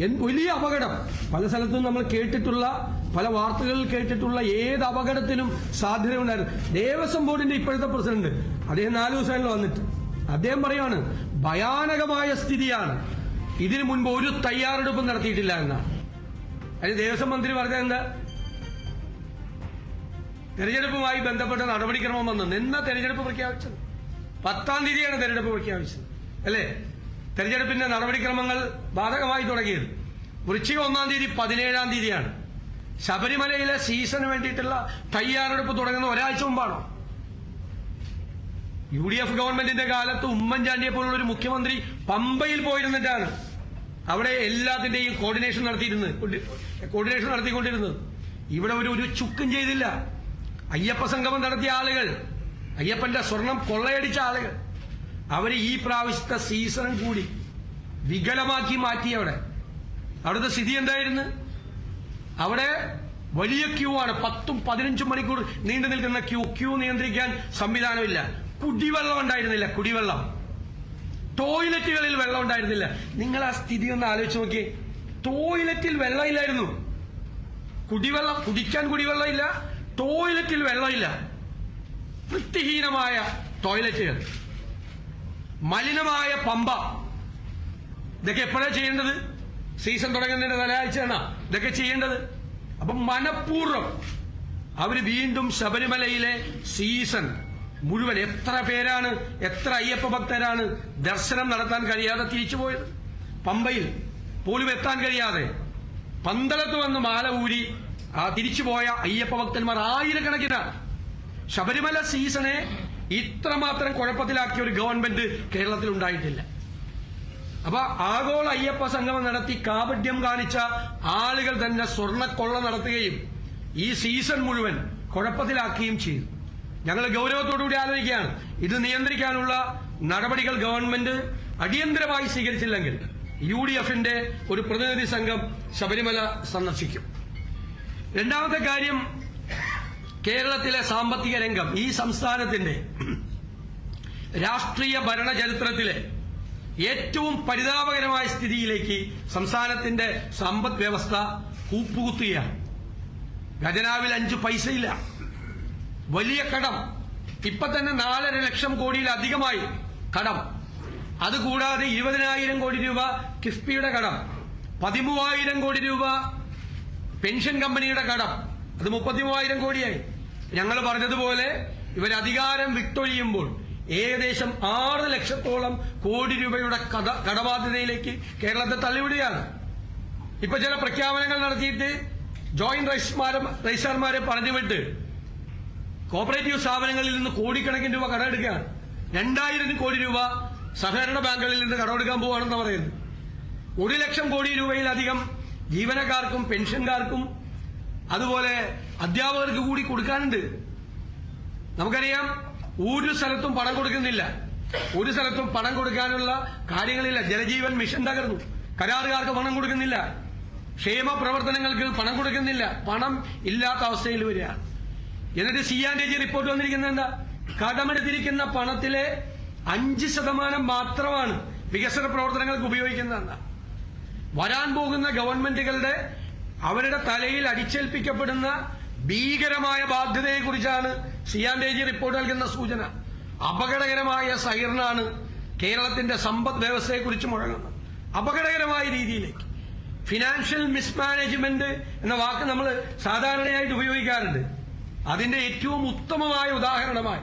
വലിയ അപകടം. പല സ്ഥലത്തും നമ്മൾ കേട്ടിട്ടുള്ള, പല വാർത്തകളിൽ കേട്ടിട്ടുള്ള ഏത് അപകടത്തിനും സാധ്യതയുണ്ടായിരുന്നു. ദേവസ്വം ബോർഡിന്റെ ഇപ്പോഴത്തെ പ്രസിഡന്റ്, അദ്ദേഹം 4 ദിവസങ്ങളിൽ വന്നിട്ട് അദ്ദേഹം പറയാണ് ഭയാനകമായ സ്ഥിതിയാണ്, ഇതിനു മുൻപ് ഒരു തയ്യാറെടുപ്പും നടത്തിയിട്ടില്ല എന്നാണ്. അതിന് ദേവസ്വം മന്ത്രി പറഞ്ഞത് എന്താ? തെരഞ്ഞെടുപ്പുമായി ബന്ധപ്പെട്ട നടപടിക്രമം വന്നു. നിന്ന തെരഞ്ഞെടുപ്പ് പ്രഖ്യാപിച്ചത് 10-ാം തീയതിയാണ് തെരഞ്ഞെടുപ്പ് പ്രഖ്യാപിച്ചത്, അല്ലേ? തെരഞ്ഞെടുപ്പിന്റെ നടപടിക്രമങ്ങൾ ബാധകമായി തുടങ്ങിയത് വൃശ്ചിക 1-ാം തീയതി 17-ാം തീയതിയാണ്. ശബരിമലയിലെ സീസണിന് വേണ്ടിയിട്ടുള്ള തയ്യാറെടുപ്പ് തുടങ്ങുന്ന ഒരാഴ്ച മുമ്പാണോ? UDF ഗവൺമെന്റിന്റെ കാലത്ത് ഉമ്മൻചാണ്ടിയെ പോലുള്ള ഒരു മുഖ്യമന്ത്രി പമ്പയിൽ പോയിരുന്നിട്ടാണ് അവിടെ എല്ലാത്തിന്റെയും കോർഡിനേഷൻ നടത്തിക്കൊണ്ടിരുന്നത്. ഇവിടെ ഒരു ചുക്കും ചെയ്തില്ല. അയ്യപ്പ സംഗമം നടത്തിയ ആളുകൾ, അയ്യപ്പന്റെ സ്വർണം കൊള്ളയടിച്ച ആളുകൾ, അവര് ഈ പ്രാവശ്യത്തെ സീസണും കൂടി വികലമാക്കി മാറ്റി. അവിടുത്തെ സ്ഥിതി എന്തായിരുന്നു? അവിടെ വലിയ ക്യൂ ആണ്. 10-15 മണിക്കൂർ നീണ്ടു നിൽക്കുന്ന ക്യൂ നിയന്ത്രിക്കാൻ സംവിധാനമില്ല. കുടിവെള്ളം ഉണ്ടായിരുന്നില്ല. കുടിവെള്ളം, ടോയ്ലറ്റുകളിൽ വെള്ളം ഉണ്ടായിരുന്നില്ല. നിങ്ങൾ ആ സ്ഥിതി ഒന്ന് ആലോചിച്ച് നോക്കിയേ. ടോയ്ലറ്റിൽ വെള്ളമില്ലായിരുന്നു. കുടിവെള്ളം, കുടിക്കാൻ കുടിവെള്ളം ഇല്ല, ടോയ്ലറ്റിൽ വെള്ളമില്ല. വൃത്തിഹീനമായ ടോയ്ലറ്റുകൾ, മലിനമായ പമ്പ. ഇതൊക്കെ എപ്പോഴാണ് ചെയ്യേണ്ടത്? സീസൺ തുടങ്ങുന്നതിന്റെ തലയാഴ്ചയാണ് ഇതൊക്കെ ചെയ്യേണ്ടത്. അപ്പം മനഃപൂർവ്വം അവര് വീണ്ടും ശബരിമലയിലെ സീസൺ മുഴുവൻ, എത്ര പേരാണ്, എത്ര അയ്യപ്പ ഭക്തരാണ് ദർശനം നടത്താൻ കഴിയാതെ തിരിച്ചുപോയത്? പമ്പയിൽ പോലും എത്താൻ കഴിയാതെ പന്തളത്ത് വന്ന് മാല ഊരി തിരിച്ചുപോയ അയ്യപ്പ ഭക്തന്മാർ ആയിരക്കണക്കിനാണ്. ശബരിമല സീസണെ ഇത്രമാത്രം കുഴപ്പത്തിലാക്കിയ ഒരു ഗവൺമെന്റ് കേരളത്തിൽ ഉണ്ടായിട്ടില്ല. അപ്പൊ ആഗോള അയ്യപ്പ സംഗമം നടത്തി കാപട്യം കാണിച്ച ആളുകൾ തന്നെ സ്വർണ്ണക്കൊള്ള നടത്തുകയും ഈ സീസൺ മുഴുവൻ കുഴപ്പത്തിലാക്കുകയും ചെയ്തു. ഞങ്ങൾ ഗൗരവത്തോടുകൂടി ആലോചിക്കുകയാണ്. ഇത് നിയന്ത്രിക്കാനുള്ള നടപടികൾ ഗവൺമെന്റ് അടിയന്തരമായി സ്വീകരിച്ചില്ലെങ്കിൽ UDFന്റെ ഒരു പ്രതിനിധി സംഘം ശബരിമല സന്ദർശിക്കും. രണ്ടാമത്തെ കാര്യം, കേരളത്തിലെ സാമ്പത്തിക രംഗം ഈ സംസ്ഥാനത്തിന്റെ രാഷ്ട്രീയ ഭരണ ചരിത്രത്തിലെ ഏറ്റവും പരിതാപകരമായ സ്ഥിതിയിലേക്ക് സംസ്ഥാനത്തിന്റെ സമ്പദ് വ്യവസ്ഥ കൂപ്പുകുത്തുകയാണ്. ഖജനാവിൽ 5 പൈസയില്ല. വലിയ കടം. ഇപ്പൊ തന്നെ 4.5 ലക്ഷം കോടിയിലധികമായി കടം. അതുകൂടാതെ 20,000 കോടി രൂപ കിഫ്ബിയുടെ കടം, 13,000 കോടി രൂപ പെൻഷൻ കമ്പനിയുടെ കടം, അത് 33,000 കോടിയായി. ഞങ്ങൾ പറഞ്ഞതുപോലെ ഇവർ അധികാരം വിട്ടൊഴിയുമ്പോൾ ഏകദേശം 6 ലക്ഷത്തോളം കോടി രൂപയുടെ കടബാധ്യതയിലേക്ക് കേരളത്തെ തള്ളിവിടുകയാണ്. ഇപ്പൊ ചില പ്രഖ്യാപനങ്ങൾ നടത്തിയിട്ട് ജോയിന്റ് രജിസ്ട്രാർമാരെ പറഞ്ഞുവിട്ട് കോപ്പറേറ്റീവ് സ്ഥാപനങ്ങളിൽ നിന്ന് കോടിക്കണക്കിന് രൂപ കടമെടുക്കുകയാണ്. 2,000 കോടി രൂപ സഹകരണ ബാങ്കുകളിൽ നിന്ന് കടമെടുക്കാൻ പോവുകയാണെന്ന് പറയുന്നത്. 1 ലക്ഷം കോടി രൂപയിലധികം ജീവനക്കാർക്കും പെൻഷൻകാർക്കും അതുപോലെ അധ്യാപകർക്ക് കൂടി കൊടുക്കാനുണ്ട്. നമുക്കറിയാം, ഒരു സ്ഥലത്തും പണം കൊടുക്കുന്നില്ല. ഒരു സ്ഥലത്തും പണം കൊടുക്കാനുള്ള കാര്യങ്ങളില്ല. ജലജീവൻ മിഷൻ തകർന്നു. കരാറുകാർക്ക് പണം കൊടുക്കുന്നില്ല. ക്ഷേമ പ്രവർത്തനങ്ങൾക്ക് പണം കൊടുക്കുന്നില്ല. പണം ഇല്ലാത്ത അവസ്ഥയിൽ വരികയാണ്. എന്നിട്ട് C&AG റിപ്പോർട്ട് വന്നിരിക്കുന്നത് എന്താ? കടമെടുത്തിരിക്കുന്ന പണത്തിലെ 5% മാത്രമാണ് വികസന പ്രവർത്തനങ്ങൾക്ക് ഉപയോഗിക്കുന്നതെന്നാ. വരാൻ പോകുന്ന ഗവൺമെന്റുകളുടെ അവരുടെ തലയിൽ അടിച്ചേൽപ്പിക്കപ്പെടുന്ന ഭീകരമായ ബാധ്യതയെക്കുറിച്ചാണ് C&AG റിപ്പോർട്ട് നൽകുന്ന സൂചന. അപകടകരമായ സൈറനാണ് കേരളത്തിന്റെ സമ്പദ് വ്യവസ്ഥയെക്കുറിച്ച് മുഴങ്ങുന്നത്. അപകടകരമായ രീതിയിലേക്ക്. ഫിനാൻഷ്യൽ മിസ്മാനേജ്മെന്റ് എന്ന വാക്ക് നമ്മൾ സാധാരണയായിട്ട് ഉപയോഗിക്കാറുണ്ട്. അതിന്റെ ഏറ്റവും ഉത്തമമായ ഉദാഹരണമായി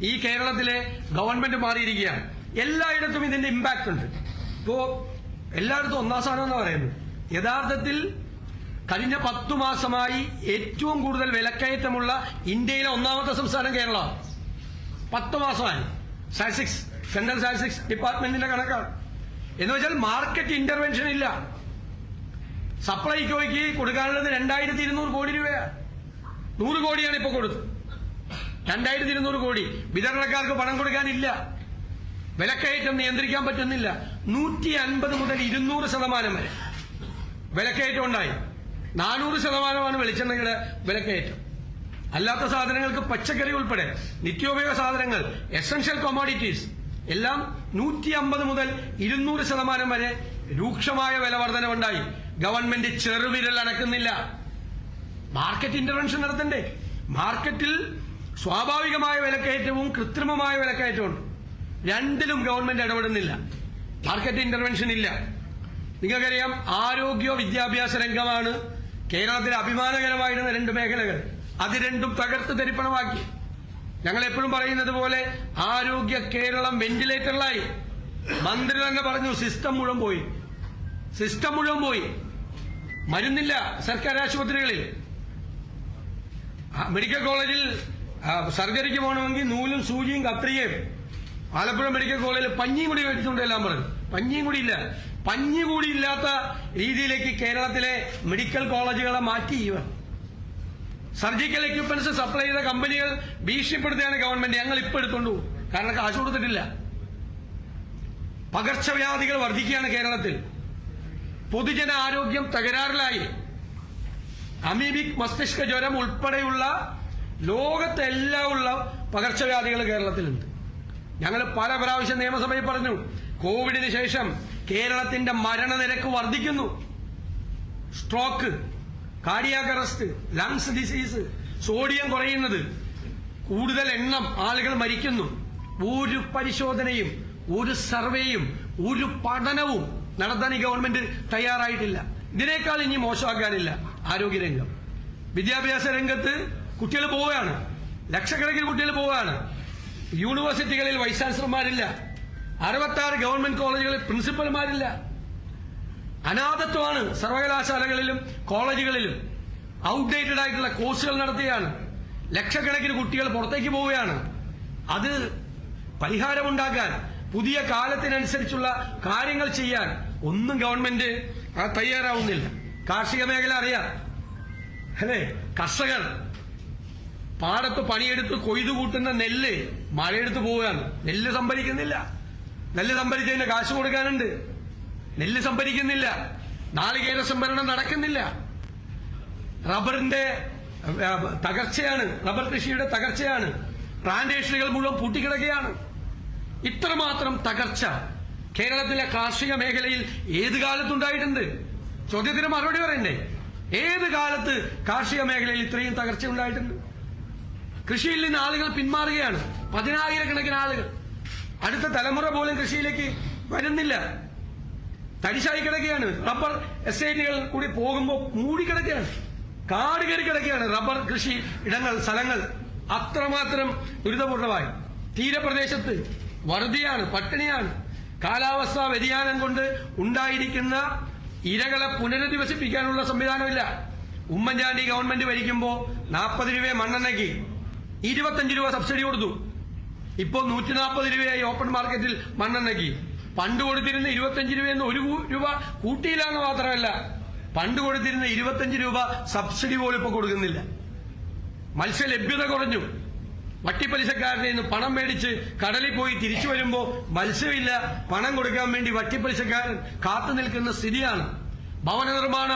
ഈ കേരളത്തിലെ ഗവൺമെന്റ് മാറിയിരിക്കുകയാണ്. എല്ലായിടത്തും ഇതിന്റെ ഇമ്പാക്ട് ഉണ്ട്. ഇപ്പോ എല്ലായിടത്തും 1-ാം സ്ഥാനം എന്ന് പറയുന്നത്. യഥാർത്ഥത്തിൽ കഴിഞ്ഞ 10 മാസമായി ഏറ്റവും കൂടുതൽ വിലക്കയറ്റമുള്ള ഇന്ത്യയിലെ 1ാമത്തെ സംസ്ഥാനം കേരളമാണ്. 10 മാസമായി. സ്റ്റാറ്റിസ്റ്റിക്സ്, സെൻട്രൽ സ്റ്റാറ്റിസ്റ്റിക്സ് ഡിപ്പാർട്ട്മെന്റിന്റെ കണക്കാണ്. എന്ന് വെച്ചാൽ മാർക്കറ്റ് ഇന്റർവെൻഷൻ ഇല്ല. സപ്ലൈകോയ്ക്ക് കൊടുക്കാനുള്ളത് 2,200 കോടി രൂപയാണ്. 100 കോടിയാണ് ഇപ്പൊ കൊടുത്തത്. 2,200 കോടി. വിതരണക്കാർക്ക് പണം കൊടുക്കാനില്ല. വിലക്കയറ്റം നിയന്ത്രിക്കാൻ പറ്റുന്നില്ല. 150 മുതൽ 200% വരെ വിലക്കയറ്റം ഉണ്ടായി. 400% വെളിച്ചെണ്ണയുടെ വിലക്കയറ്റം. അല്ലാത്ത സാധനങ്ങൾക്ക് പച്ചക്കറി ഉൾപ്പെടെ നിത്യോപയോഗ സാധനങ്ങൾ, എസൻഷ്യൽ കൊമോഡിറ്റീസ് എല്ലാം 150 മുതൽ 200% വരെ രൂക്ഷമായ വില വർധനവുണ്ടായി. ഗവൺമെന്റ് ചെറുവിരൽ അനക്കുന്നില്ല. മാർക്കറ്റ് ഇന്റർവെൻഷൻ നടത്തണ്ടേ? മാർക്കറ്റിൽ സ്വാഭാവികമായ വിലക്കയറ്റവും കൃത്രിമമായ വിലക്കയറ്റവും രണ്ടിലും ഗവൺമെന്റ് ഇടപെടുന്നില്ല. മാർക്കറ്റ് ഇന്റർവെൻഷൻ ഇല്ല. നിങ്ങൾക്കറിയാം, ആരോഗ്യ വിദ്യാഭ്യാസ രംഗമാണ് കേരളത്തിലെ അഭിമാനകരമായിരുന്ന രണ്ട് മേഖലകൾ. അത് രണ്ടും തകർത്ത് തരിപ്പണമാക്കി. ഞങ്ങൾ എപ്പോഴും പറയുന്നത് പോലെ ആരോഗ്യ കേരളം വെന്റിലേറ്ററിലായി. മന്ത്രി തന്നെ പറഞ്ഞു, സിസ്റ്റം മുഴുവൻ പോയി. മരുന്നില്ല സർക്കാർ ആശുപത്രികളിൽ. മെഡിക്കൽ കോളേജിൽ സർജറിക്ക് പോകണമെങ്കിൽ നൂലും സൂചിയും കത്രികയും. ആലപ്പുഴ മെഡിക്കൽ കോളേജിൽ പഞ്ഞിയും കൂടി മേടിച്ചുകൊണ്ട് എല്ലാം പറഞ്ഞു. പഞ്ഞിയും കൂടി ഇല്ല. പഞ്ഞി കൂടി ഇല്ലാത്ത രീതിയിലേക്ക് കേരളത്തിലെ മെഡിക്കൽ കോളേജുകളെ മാറ്റി. സർജിക്കൽ എക്യുപ്മെന്റ്സ് സപ്ലൈ ചെയ്ത കമ്പനികൾ ഭീഷണിപ്പെടുത്തുകയാണ് ഗവൺമെന്റ്. ഞങ്ങൾ ഇപ്പൊ എടുത്തോണ്ടു, കാരണം കാശ് കൊടുത്തിട്ടില്ല. പകർച്ചവ്യാധികൾ വർദ്ധിക്കുകയാണ് കേരളത്തിൽ. പൊതുജന ആരോഗ്യം തകരാറിലായി. അമീബിക് മസ്തിഷ്ക ജ്വരം ഉൾപ്പെടെയുള്ള ലോകത്തെല്ലാം ഉള്ള പകർച്ചവ്യാധികൾ കേരളത്തിലുണ്ട്. ഞങ്ങൾ പല പ്രാവശ്യം നിയമസഭയിൽ പറഞ്ഞു, കോവിഡിന് ശേഷം കേരളത്തിന്റെ മരണനിരക്ക് വർദ്ധിക്കുന്നു. Stroke, cardiac arrest, lungs disease, sodium കുറയുന്നത്, കൂടുതൽ എണ്ണം ആളുകൾ മരിക്കുന്നു. ഒരു പരിശോധനയും ഒരു സർവേയും ഒരു പഠനവും നടത്താൻ ഈ ഗവൺമെന്റ് തയ്യാറായിട്ടില്ല. ഇതിനേക്കാൾ ഇനി മോശമാക്കാനില്ല ആരോഗ്യരംഗം. വിദ്യാഭ്യാസ രംഗത്ത് കുട്ടികൾ പോവുകയാണ്, ലക്ഷക്കണക്കിന് കുട്ടികൾ പോവുകയാണ്. യൂണിവേഴ്സിറ്റികളിൽ വൈസ് ചാൻസലർമാരില്ല. 66 ഗവൺമെന്റ് കോളേജുകളിൽ പ്രിൻസിപ്പൽമാരില്ല. അനാഥത്വമാണ് സർവകലാശാലകളിലും കോളേജുകളിലും. ഔട്ട്ഡേറ്റഡ് ആയിട്ടുള്ള കോഴ്സുകൾ നടത്തുകയാണ്. ലക്ഷക്കണക്കിന് കുട്ടികൾ പുറത്തേക്ക് പോവുകയാണ്. അത് പരിഹാരമുണ്ടാക്കാൻ, പുതിയ കാലത്തിനനുസരിച്ചുള്ള കാര്യങ്ങൾ ചെയ്യാൻ ഒന്നും ഗവൺമെന്റ് തയ്യാറാവുന്നില്ല. കാർഷിക മേഖല അറിയാം അല്ലേ? കർഷകർ പാടത്ത് പണിയെടുത്ത് കൊയ്തു കൂട്ടുന്ന നെല്ല് മഴയെടുത്ത് പോവുകയാണ്. നെല്ല് സംഭരിക്കുന്നില്ല. നെല്ല് സംഭരിച്ചതിന് കാശ് കൊടുക്കാനുണ്ട്. നെല്ല് സംഭരിക്കുന്നില്ല. നാളികേര സംഭരണം നടക്കുന്നില്ല. റബ്ബറിന്റെ തകർച്ചയാണ്, റബ്ബർ കൃഷിയുടെ തകർച്ചയാണ്. പ്ലാന്റേഷനുകൾ മുഴുവൻ പൂട്ടിക്കിടക്കുകയാണ്. ഇത്രമാത്രം തകർച്ച കേരളത്തിലെ കാർഷിക മേഖലയിൽ ഏത് കാലത്തുണ്ടായിട്ടുണ്ട്? ചോദ്യത്തിന് മറുപടി പറയണ്ടേ? ഏത് കാലത്ത് കാർഷിക മേഖലയിൽ ഇത്രയും തകർച്ച ഉണ്ടായിട്ടുണ്ട്? കൃഷിയിൽ നിന്ന് ആളുകൾ പിന്മാറുകയാണ്. 10,000-കണക്കിന് ആളുകൾ. അടുത്ത തലമുറ പോലും കൃഷിയിലേക്ക് വരുന്നില്ല. തരിശായി കിടക്കുകയാണ്. റബ്ബർ എസ്റ്റേറ്റുകൾ കൂടി പോകുമ്പോൾ മൂടിക്കിടക്കുകയാണ്. കാട് കയറി കിടക്കുകയാണ് റബ്ബർ കൃഷി ഇടങ്ങൾ, സ്ഥലങ്ങൾ. അത്രമാത്രം ദുരിതപൂർണമായി. തീരപ്രദേശത്ത് വറുതിയാണ്, പട്ടിണിയാണ്. കാലാവസ്ഥാ വ്യതിയാനം കൊണ്ട് ഉണ്ടായിരിക്കുന്ന ഇരകളെ പുനരധിവസിപ്പിക്കാനുള്ള സംവിധാനമില്ല. ഉമ്മൻചാണ്ടി ഗവൺമെന്റ് ഭരിക്കുമ്പോൾ 40 രൂപ മണ്ണെണ്ണയ്ക്ക് 25 രൂപ സബ്സിഡി കൊടുത്തു. ഇപ്പോൾ 140 രൂപയായി ഓപ്പൺ മാർക്കറ്റിൽ മണ്ണെണ്ണയ്ക്ക്. പണ്ട് കൊടുത്തിരുന്ന 25 രൂപയെന്ന് 1 രൂപ കൂട്ടിയില്ലാന്ന് മാത്രമല്ല, പണ്ട് കൊടുത്തിരുന്ന 25 രൂപ സബ്സിഡി പോലും ഇപ്പോൾ കൊടുക്കുന്നില്ല. മത്സ്യ ലഭ്യത കുറഞ്ഞു. വട്ടിപ്പലിശക്കാരുടെ നിന്ന് പണം മേടിച്ച് കടലിൽ പോയി തിരിച്ചു വരുമ്പോൾ മത്സ്യമില്ല. പണം കൊടുക്കാൻ വേണ്ടി വട്ടിപ്പലിശക്കാരൻ കാത്തു നിൽക്കുന്ന സ്ഥിതിയാണ്. ഭവന നിർമ്മാണ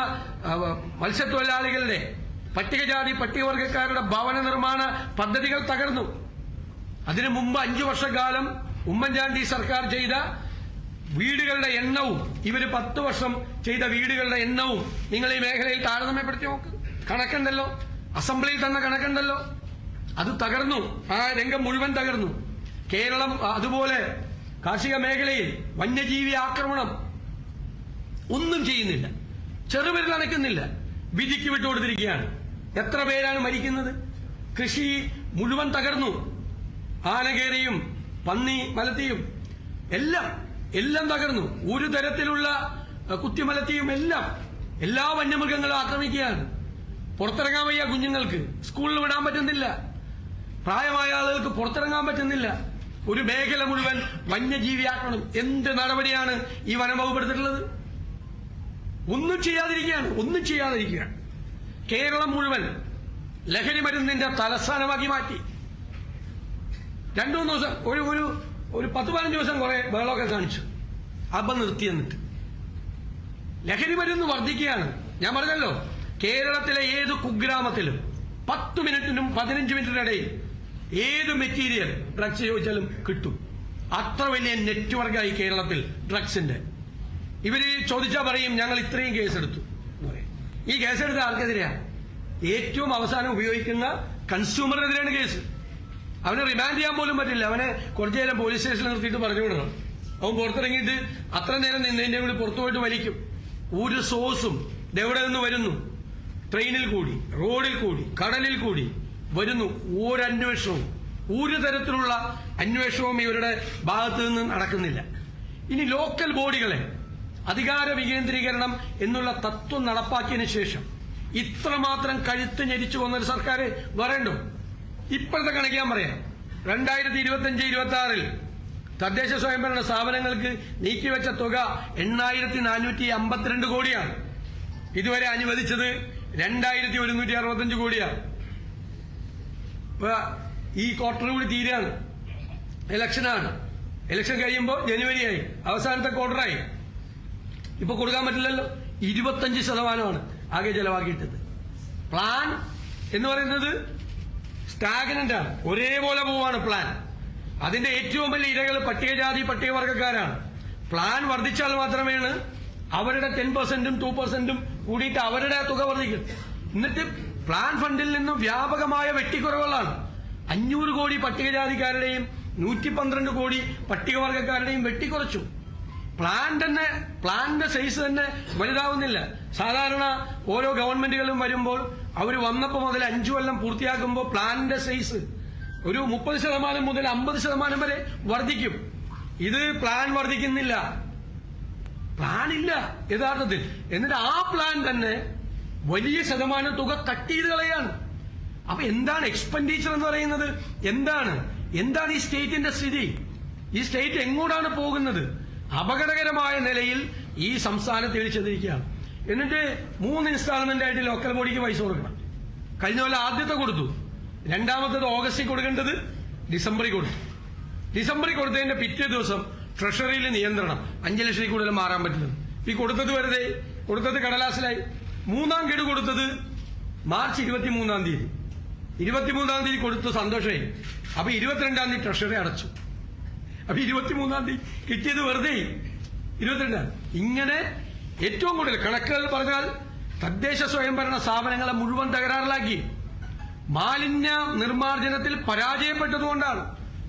മത്സ്യത്തൊഴിലാളികളുടെ, പട്ടികജാതി പട്ടികവർഗക്കാരുടെ ഭവന നിർമ്മാണ പദ്ധതികൾ തകർന്നു. അതിനു മുമ്പ് 5 വർഷക്കാലം ഉമ്മൻചാണ്ടി സർക്കാർ ചെയ്ത വീടുകളുടെ എണ്ണവും ഇവര് 10 വർഷം ചെയ്ത വീടുകളുടെ എണ്ണവും നിങ്ങൾ ഈ മേഖലയിൽ താരതമ്യപ്പെടുത്തി നോക്ക്. കണക്കുണ്ടല്ലോ, അസംബ്ലിയിൽ തന്നെ കണക്കുണ്ടല്ലോ. അത് തകർന്നു. ആ രംഗം മുഴുവൻ തകർന്നു. കേരളം അതുപോലെ കാർഷിക മേഖലയിൽ വന്യജീവി ആക്രമണം ഒന്നും ചെയ്യുന്നില്ല. ചെറുവിരൽ അനക്കുന്നില്ല. വിധിക്ക് വിട്ടുകൊടുത്തിരിക്കുകയാണ്. എത്ര പേരാണ് മരിക്കുന്നത്? കൃഷി മുഴുവൻ തകർന്നു. ആനകേറിയും പന്നി മലത്തിയും എല്ലാം തകർന്നു. ഒരു തരത്തിലുള്ള കുത്തിമലത്തിയും എല്ലാ വന്യമൃഗങ്ങളും ആക്രമിക്കുകയാണ്. പുറത്തിറങ്ങാൻ വയ്യ കുഞ്ഞുങ്ങൾക്ക്. സ്കൂളിൽ വിടാൻ പറ്റുന്നില്ല. പ്രായമായ ആളുകൾക്ക് പുറത്തിറങ്ങാൻ പറ്റുന്നില്ല. ഒരു മേഖല മുഴുവൻ വന്യജീവി ആക്രമണം. എന്ത് നടപടിയാണ് ഈ വനംവകുപ്പ് എടുത്തിട്ടുള്ളത്? ഒന്നും ചെയ്യാതിരിക്കുകയാണ്. കേരളം മുഴുവൻ ലഹരി മരുന്നിന്റെ തലസ്ഥാനമാക്കി മാറ്റി. 2-3 ദിവസം ഒരു 10-15 ദിവസം കുറെ ബഹളമൊക്കെ കാണിച്ചു. അപ്പം നിർത്തി. എന്നിട്ട് ലഹരി മരുന്ന് വർദ്ധിക്കുകയാണ്. ഞാൻ പറഞ്ഞല്ലോ, കേരളത്തിലെ ഏത് കുഗ്രാമത്തിലും 10 മിനിറ്റിനും 15 മിനിറ്റിനിടയിൽ ഏത് മെറ്റീരിയൽ ഡ്രഗ്സ് ചോദിച്ചാലും കിട്ടും. അത്ര വലിയ നെറ്റ്വർക്കായി കേരളത്തിൽ ഡ്രഗ്സിന്റെ. ഇവര് ചോദിച്ചാൽ പറയും ഞങ്ങൾ ഇത്രയും കേസെടുത്തു എന്ന് പറയും. ഈ കേസെടുത്ത ആർക്കെതിരെയാണ്? ഏറ്റവും അവസാനം ഉപയോഗിക്കുന്ന കൺസ്യൂമറിനെതിരെയാണ് കേസ്. അവനെ റിമാൻഡ് ചെയ്യാൻ പോലും പറ്റില്ല. അവനെ കുറച്ചു നേരം പോലീസ് സ്റ്റേഷനിൽ നിർത്തിയിട്ട് പറഞ്ഞു വിടണം. അവൻ പുറത്തിറങ്ങിയിട്ട് അത്ര നേരം നിന്നതിന്റെ കൂടി പുറത്തു പോയിട്ട് വലിക്കും. ഒരു സോഴ്സും ഇതെവിടെ നിന്ന് വരുന്നു? ട്രെയിനിൽ കൂടി, റോഡിൽ കൂടി, കടലിൽ കൂടി വരുന്നു. ഒരന്വേഷണവും, ഒരു തരത്തിലുള്ള അന്വേഷണവും ഇവരുടെ ഭാഗത്തു നിന്ന് നടക്കുന്നില്ല. ഇനി ലോക്കൽ ബോഡികളെ അധികാര വികേന്ദ്രീകരണം എന്നുള്ള തത്വം നടപ്പാക്കിയതിനു ശേഷം ഇത്രമാത്രം കഴുത്ത് ഞെരിച്ചു വന്നൊരു സർക്കാർ വരണ്ടോ? ഇപ്പോഴത്തെ കണക്ക് ഞാൻ പറയാം. 2025-26 തദ്ദേശ സ്വയംഭരണ സ്ഥാപനങ്ങൾക്ക് നീക്കിവെച്ച തുക 8,452 കോടിയാണ്. ഇതുവരെ അനുവദിച്ചത് 2,165 കോടിയാണ്. ഈ ക്വാർട്ടർ കൂടി തീരെയാണ്, ഇലക്ഷനാണ്. ഇലക്ഷൻ കഴിയുമ്പോൾ ജനുവരിയായി, അവസാനത്തെ ക്വാർട്ടറായി. ഇപ്പൊ കൊടുക്കാൻ പറ്റില്ലല്ലോ. 25% ആകെ ചെലവാക്കിയിട്ടത്. പ്ലാൻ എന്ന് പറയുന്നത് സ്റ്റാഗ്നന്റ് ആണ്, ഒരേപോലെ പോവാണ് പ്ലാൻ. അതിന്റെ ഏറ്റവും വലിയ ഇരകൾ പട്ടികജാതി പട്ടികവർഗക്കാരാണ്. പ്ലാൻ വർദ്ധിച്ചാൽ മാത്രമേണ് അവരുടെ 10%-ഉം 2%-ഉം കൂടിയിട്ട് അവരുടെ തുക വർദ്ധിക്കും. എന്നിട്ട് പ്ലാൻ ഫണ്ടിൽ നിന്നും വ്യാപകമായ വെട്ടിക്കുറവുകളാണ്. 500 കോടി പട്ടികജാതിക്കാരുടെയും 112 കോടി പട്ടികവർഗക്കാരുടെയും വെട്ടിക്കുറച്ചു. പ്ലാന്റെ സൈസ് തന്നെ വലുതാവുന്നില്ല. സാധാരണ ഓരോ ഗവൺമെന്റുകളും വരുമ്പോൾ അവർ വന്നപ്പോൾ മുതൽ 5 കൊല്ലം പൂർത്തിയാക്കുമ്പോൾ പ്ലാനിന്റെ സൈസ് ഒരു 30% മുതൽ 50% വരെ വർദ്ധിക്കും. ഇത് പ്ലാൻ വർദ്ധിക്കുന്നില്ല, പ്ലാൻ ഇല്ല യഥാർത്ഥത്തിൽ. എന്നിട്ട് ആ പ്ലാൻ തന്നെ വലിയ ശതമാനം തുക കട്ട് ചെയ്ത് കളയാണ്. അപ്പൊ എന്താണ് എക്സ്പെൻഡിച്ചർ എന്ന് പറയുന്നത്? എന്താണ് ഈ സ്റ്റേറ്റിന്റെ സ്ഥിതി? ഈ സ്റ്റേറ്റ് എങ്ങോട്ടാണ് പോകുന്നത്? അപകടകരമായ നിലയിൽ ഈ സംസ്ഥാനത്ത് ഇടിച്ചെത്തിരിക്കുകയാണ്. എന്നിട്ട് 3 ഇൻസ്റ്റാൾമെന്റ് ആയിട്ട് ലോക്കൽ ബോഡിക്ക് പൈസ കൊടുക്കണം. കഴിഞ്ഞ പോലെ ആദ്യത്തെ കൊടുത്തു, രണ്ടാമത്തത് ഓഗസ്റ്റിൽ കൊടുക്കേണ്ടത് ഡിസംബറിൽ കൊടുത്തു. ഡിസംബറിൽ കൊടുത്തതിന്റെ പിറ്റേ ദിവസം ട്രഷറിയിൽ നിയന്ത്രണം, 5 ലക്ഷത്തിൽ കൂടുതൽ മാറാൻ പറ്റില്ല. ഈ കൊടുത്തത് വെറുതെ, കൊടുത്തത് കടലാസിലായി. 3ാം ഗഡു കൊടുത്തത് മാർച്ച് 23-ാം തീയതി. 23-ാം തീയതി കൊടുത്തു, സന്തോഷമായി. അപ്പൊ 22-ാം തീയതി ട്രഷറി അടച്ചു. അപ്പൊ 23-ാം തീയതി കിട്ടിയത് വെറുതെ 22. ഇങ്ങനെ ഏറ്റവും കൂടുതൽ കണക്കുകൾ പറഞ്ഞാൽ തദ്ദേശ സ്വയംഭരണ സ്ഥാപനങ്ങളെ മുഴുവൻ തകരാറിലാക്കി. മാലിന്യ നിർമ്മാർജ്ജനത്തിൽ പരാജയപ്പെട്ടതുകൊണ്ടാണ്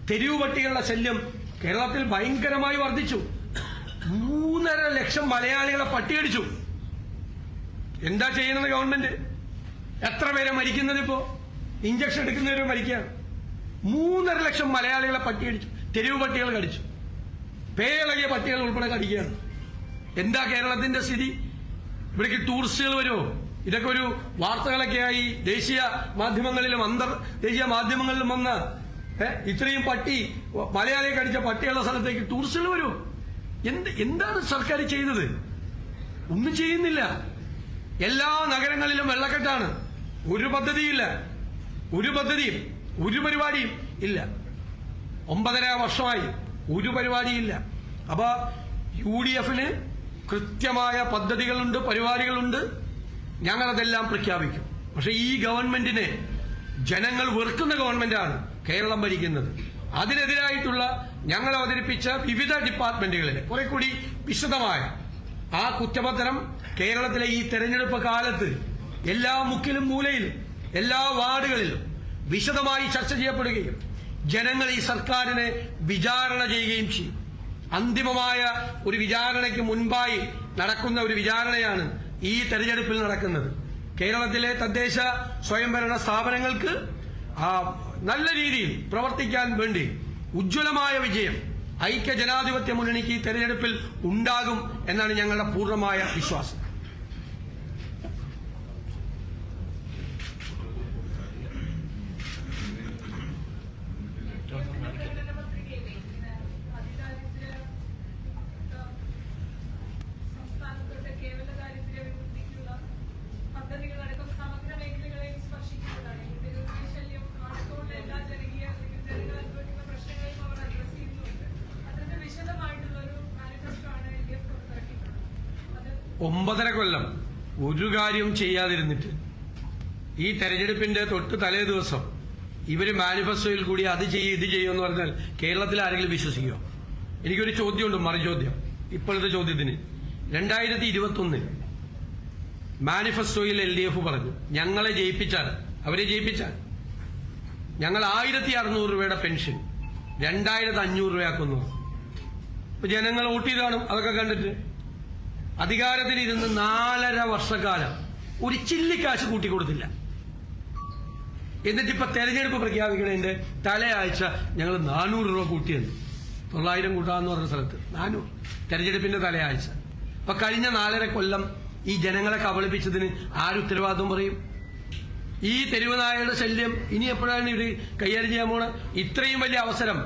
തെരുവ് പട്ടികളുടെ ശല്യം കേരളത്തിൽ ഭയങ്കരമായി വർദ്ധിച്ചു. 3.5 ലക്ഷം മലയാളികളെ പട്ടിയടിച്ചു. എന്താ ചെയ്യുന്നത് ഗവൺമെന്റ്? എത്ര പേരെ മരിക്കുന്നത്? ഇപ്പോ ഇഞ്ചക്ഷൻ എടുക്കുന്നവരെ മരിക്കുകയാണ്. 3.5 ലക്ഷം മലയാളികളെ പട്ടിയടിച്ചു. തെരുവ് പട്ടികൾ കടിച്ചു, പേയിളകിയ പട്ടികൾ ഉൾപ്പെടെ കടിക്കുകയാണ്. എന്താ കേരളത്തിന്റെ സ്ഥിതി? ഇവിടേക്ക് ടൂറിസ്റ്റുകൾ വരുമോ? ഇതൊക്കെ ഒരു വാർത്തകളൊക്കെയായി ദേശീയ മാധ്യമങ്ങളിലും അന്തർദേശീയ മാധ്യമങ്ങളിലും വന്ന് ഇത്രയും പട്ടി മലയാളിയെ കടിച്ച പട്ടിയുള്ള സ്ഥലത്തേക്ക് ടൂറിസ്റ്റുകൾ വരുമോ? എന്താണ് സർക്കാർ ചെയ്തത്? ഒന്നും ചെയ്യുന്നില്ല. എല്ലാ നഗരങ്ങളിലും വെള്ളക്കെട്ടാണ്. ഒരു പദ്ധതിയില്ല, ഒരു പദ്ധതിയും ഒരു പരിപാടിയും ഇല്ല. 9.5 വർഷമായി ഒരു പരിപാടിയില്ല. അപ്പൊ UDF-ന് കൃത്യമായ പദ്ധതികളുണ്ട്, പരിപാടികളുണ്ട്. ഞങ്ങളതെല്ലാം പ്രഖ്യാപിക്കും. പക്ഷെ ഈ ഗവൺമെന്റിനെ ജനങ്ങൾ വെറുക്കുന്ന ഗവൺമെന്റാണ് കേരളം ഭരിക്കുന്നത്. അതിനെതിരായിട്ടുള്ള ഞങ്ങൾ അവതരിപ്പിച്ച വിവിധ ഡിപ്പാർട്ട്മെന്റുകളിൽ കുറെ കൂടി വിശദമായ ആ കുറ്റപത്രം കേരളത്തിലെ ഈ തെരഞ്ഞെടുപ്പ് കാലത്ത് എല്ലാ മുക്കിലും മൂലയിലും എല്ലാ വാർഡുകളിലും വിശദമായി ചർച്ച ചെയ്യപ്പെടുകയും ജനങ്ങൾ ഈ സർക്കാരിനെ വിചാരണ ചെയ്യുകയും ചെയ്യും. അന്തിമമായ ഒരു വിചാരണയ്ക്ക് മുൻപായി നടക്കുന്ന ഒരു വിചാരണയാണ് ഈ തെരഞ്ഞെടുപ്പിൽ നടക്കുന്നത്. കേരളത്തിലെ തദ്ദേശ സ്വയംഭരണ സ്ഥാപനങ്ങൾക്ക് നല്ല രീതിയിൽ പ്രവർത്തിക്കാൻ വേണ്ടി ഉജ്ജ്വലമായ വിജയം ഐക്യ ജനാധിപത്യ മുന്നണിക്ക് ഈ തെരഞ്ഞെടുപ്പിൽ ഉണ്ടാകും എന്നാണ് ഞങ്ങളുടെ പൂർണ്ണമായ വിശ്വാസം. ഒമ്പതര കൊല്ലം ഒരു കാര്യവും ചെയ്യാതിരുന്നിട്ട് ഈ തെരഞ്ഞെടുപ്പിന്റെ തൊട്ട് തലേ ദിവസം ഇവര് മാനിഫെസ്റ്റോയിൽ കൂടി അത് ചെയ്യും ഇത് ചെയ്യും എന്ന് പറഞ്ഞാൽ കേരളത്തിൽ ആരെങ്കിലും വിശ്വസിക്കുമോ? എനിക്കൊരു ചോദ്യമുണ്ട്, മറുചോദ്യം. ഇപ്പോഴത്തെ ചോദ്യത്തിന് 2021 മാനിഫെസ്റ്റോയിൽ LDF പറഞ്ഞു, ഞങ്ങളെ ജയിപ്പിച്ചാൽ, അവരെ ജയിപ്പിച്ചാൽ ഞങ്ങൾ 1600 രൂപയുടെ പെൻഷൻ 2500 രൂപയാക്കുന്നു. ഇപ്പൊ ജനങ്ങൾ വോട്ട് ചെയ്ത് കാണും. അതൊക്കെ കണ്ടിട്ട് അധികാരത്തിലിരുന്ന് 4.5 വർഷക്കാലം ഒരു ചില്ലിക്കാശ് കൂട്ടിക്കൊടുത്തില്ല. എന്നിട്ടിപ്പോ തെരഞ്ഞെടുപ്പ് പ്രഖ്യാപിക്കണതിന്റെ തലയാഴ്ച ഞങ്ങൾ 400 രൂപ കൂട്ടിയെന്ന്. 900 കൂട്ടാന്ന് പറഞ്ഞ സ്ഥലത്ത് 400 തെരഞ്ഞെടുപ്പിന്റെ തലയാഴ്ച. അപ്പൊ കഴിഞ്ഞ 4.5 കൊല്ലം ഈ ജനങ്ങളെ കബളിപ്പിച്ചതിന് ആര് ഉത്തരവാദിത്വം പറയും? ഈ തെരുവ് നായയുടെ ശല്യം ഇനി എപ്പോഴാണ് ഇവര് കൈകാര്യം ചെയ്യാൻ പോണ? ഇത്രയും വലിയ അവസരം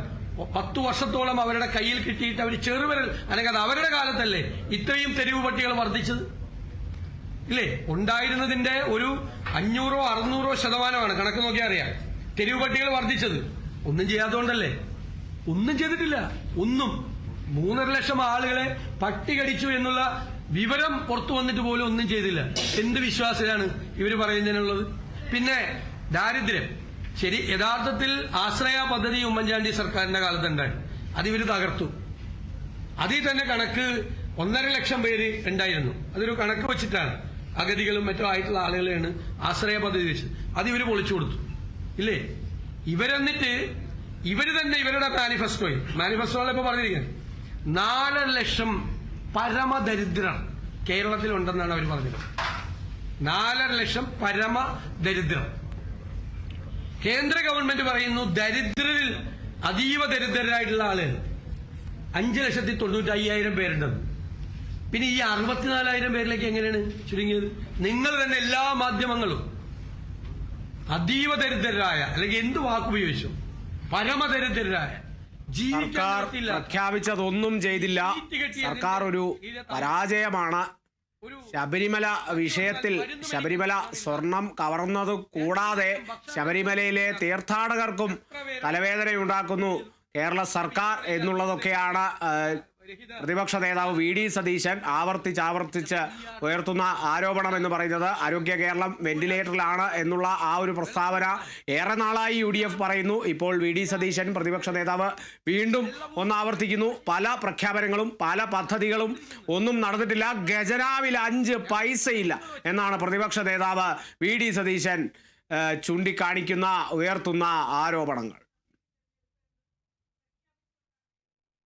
10 വർഷത്തോളം അവരുടെ കയ്യിൽ കിട്ടിയിട്ട് അവർ ചെറുവിരൽ അല്ലെങ്കിൽ അവരുടെ കാലത്തല്ലേ ഇത്രയും തെരുവ് പട്ടികൾ വർദ്ധിച്ചത്? ഇല്ലേ? ഉണ്ടായിരുന്നതിന്റെ ഒരു 500-600% കണക്ക് നോക്കിയാൽ അറിയാം തെരുവ് പട്ടികൾ വർദ്ധിച്ചത്. ഒന്നും ചെയ്യാത്തതുകൊണ്ടല്ലേ? ഒന്നും ചെയ്തിട്ടില്ല. ഒന്നും 3.5 ലക്ഷം ആളുകളെ പട്ടി കടിച്ചു എന്നുള്ള വിവരം പുറത്തു വന്നിട്ട് പോലും ഒന്നും ചെയ്തില്ല. എന്ത് വിശ്വാസമാണ് ഇവര് പറയുന്നതിനുള്ളത്? പിന്നെ ദാരിദ്ര്യം, ശരി, യഥാർത്ഥത്തിൽ ആശ്രയ പദ്ധതി ഉമ്മൻചാണ്ടി സർക്കാരിന്റെ കാലത്തുണ്ടായി. അത് ഇവര് തകർത്തു. അതിൽ തന്നെ കണക്ക് 1.5 ലക്ഷം പേര് ഉണ്ടായിരുന്നു. അതൊരു കണക്ക് വെച്ചിട്ടാണ് അഗതികളും മറ്റോ ആയിട്ടുള്ള ആളുകളെയാണ് ആശ്രയ പദ്ധതി വെച്ചത്. അത് ഇവര് പൊളിച്ചു കൊടുത്തു. ഇല്ലേ? ഇവരെന്നിട്ട് ഇവര് തന്നെ ഇവരുടെ മാനിഫെസ്റ്റോയിൽ ഇപ്പൊ പറഞ്ഞിരിക്കുന്നത് 4 ലക്ഷം പരമദരിദ്രർ കേരളത്തിലുണ്ടെന്നാണ് അവർ പറഞ്ഞത്. 4 ലക്ഷം പരമദരിദ്രർ. കേന്ദ്ര ഗവൺമെന്റ് പറയുന്നു ദരിദ്രരിൽ അതീവ ദരിദ്രരായിട്ടുള്ള ആളുകൾ 5,95,000 പേരുണ്ടെന്ന്. പിന്നെ ഈ 64,000 പേരിലേക്ക് എങ്ങനെയാണ് ചുരുങ്ങിയത്? നിങ്ങൾ തന്നെ എല്ലാ മാധ്യമങ്ങളും അതീവ ദരിദ്രരായ, അല്ലെങ്കിൽ എന്ത് വാക്കുപയോഗിച്ചു, പരമദരിദ്രരായ, സർക്കാർ പ്രഖ്യാപിച്ചതൊന്നും ചെയ്തില്ല. സർക്കാർ ഒരു പരാജയമാണ്. ശബരിമല വിഷയത്തിൽ ശബരിമല സ്വർണം കവർന്നത് കൂടാതെ ശബരിമലയിലെ തീർത്ഥാടകർക്കും തലവേദനയുണ്ടാക്കുന്നു കേരള സർക്കാർ എന്നുള്ളതൊക്കെയാണ് പ്രതിപക്ഷ നേതാവ് VD സതീശൻ ആവർത്തിച്ച് ഉയർത്തുന്ന ആരോപണം എന്ന് പറയുന്നത്. ആരോഗ്യ കേരളം വെന്റിലേറ്ററിലാണ് എന്നുള്ള ആ ഒരു പ്രസ്താവന ഏറെ നാളായി UDF പറയുന്നു. ഇപ്പോൾ VD സതീശൻ പ്രതിപക്ഷ നേതാവ് വീണ്ടും ആവർത്തിക്കുന്നു. പല പ്രഖ്യാപനങ്ങളും പല പദ്ധതികളും ഒന്നും നടന്നിട്ടില്ല. ഖജനാവിൽ 5 പൈസയില്ല എന്നാണ് പ്രതിപക്ഷ നേതാവ് VD സതീശൻ ചൂണ്ടിക്കാണിക്കുന്ന ഉയർത്തുന്ന ആരോപണങ്ങൾ.